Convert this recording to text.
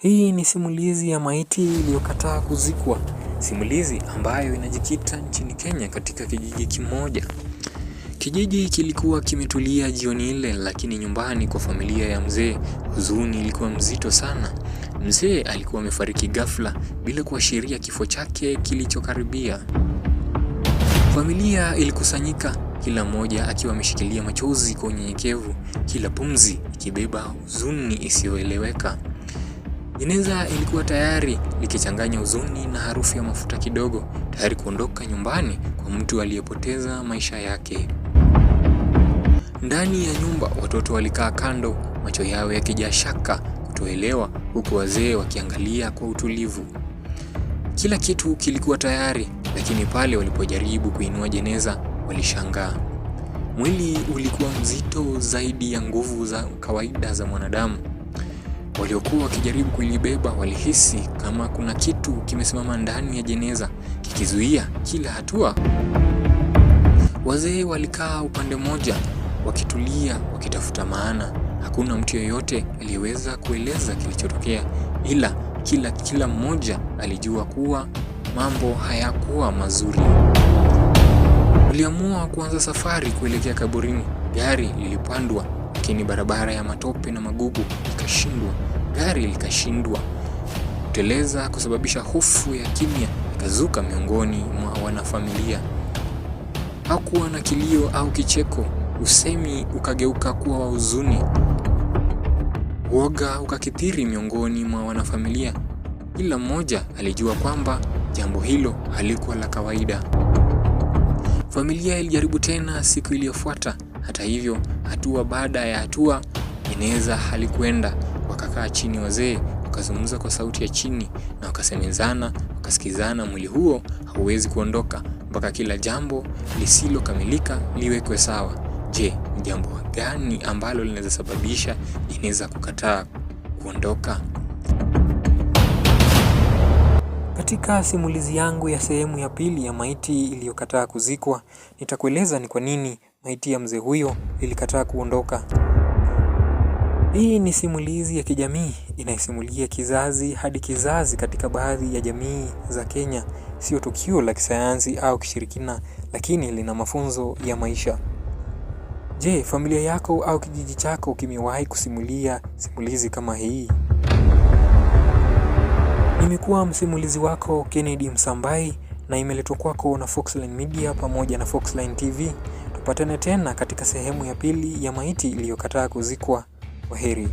Hii ni simulizi ya maiti iliyokataa kuzikwa. Simulizi ambayo inajikita nchini Kenya katika kijiji kimoja. Kijiji kilikuwa kimetulia jioni ile, lakini nyumbani kwa familia ya mzee, huzuni ilikuwa mzito sana. Mzee alikuwa amefariki ghafla bila kuashiria kifo chake kilichokaribia. Familia ilikusanyika, kila mmoja akiwa ameshikilia machozi kwa unyenyekevu, kila pumzi ikibeba huzuni isiyoeleweka. Jeneza ilikuwa tayari likichanganya huzuni na harufu ya mafuta kidogo, tayari kuondoka nyumbani kwa mtu aliyepoteza maisha yake. Ndani ya nyumba watoto walikaa kando, macho yao yakijaa shaka, kutoelewa, huku wazee wakiangalia kwa utulivu. Kila kitu kilikuwa tayari, lakini pale walipojaribu kuinua jeneza walishangaa. Mwili ulikuwa mzito zaidi ya nguvu za kawaida za mwanadamu. Waliokuwa wakijaribu kulibeba walihisi kama kuna kitu kimesimama ndani ya jeneza kikizuia kila hatua. Wazee walikaa upande mmoja wakitulia, wakitafuta maana. Hakuna mtu yeyote aliyeweza kueleza kilichotokea, ila kila mmoja alijua kuwa mambo hayakuwa mazuri. Waliamua kuanza safari kuelekea kaburini. Gari lilipandwa, lakini barabara ya matope na magugu ikashindwa. Gari likashindwa kuteleza, kusababisha hofu ya kimya ikazuka miongoni mwa wanafamilia. Hakuwa na kilio au kicheko, usemi ukageuka kuwa wa huzuni. Woga ukakithiri miongoni mwa wanafamilia. Kila mmoja alijua kwamba jambo hilo halikuwa la kawaida. Familia ilijaribu tena siku iliyofuata. Hata hivyo, hatua baada ya hatua, jeneza halikwenda. Wakakaa chini wazee, wakazungumza kwa sauti ya chini na wakasemezana, wakasikizana, mwili huo hauwezi kuondoka mpaka kila jambo lisilokamilika liwekwe sawa. Je, ni jambo gani ambalo linaweza sababisha jeneza kukataa kuondoka? Katika simulizi yangu ya sehemu ya pili ya maiti iliyokataa kuzikwa, nitakueleza ni kwa nini maiti ya mzee huyo ilikataa kuondoka. Hii ni simulizi ya kijamii inayosimulia kizazi hadi kizazi katika baadhi ya jamii za Kenya. Sio tukio la kisayansi au kishirikina, lakini lina mafunzo ya maisha. Je, familia yako au kijiji chako kimewahi kusimulia simulizi kama hii? Nimekuwa msimulizi wako Kennedy Msambai na imeletwa kwako na Foxline Media pamoja na Foxline TV. Tupatane tena katika sehemu ya pili ya maiti iliyokataa kuzikwa. Kwaheri.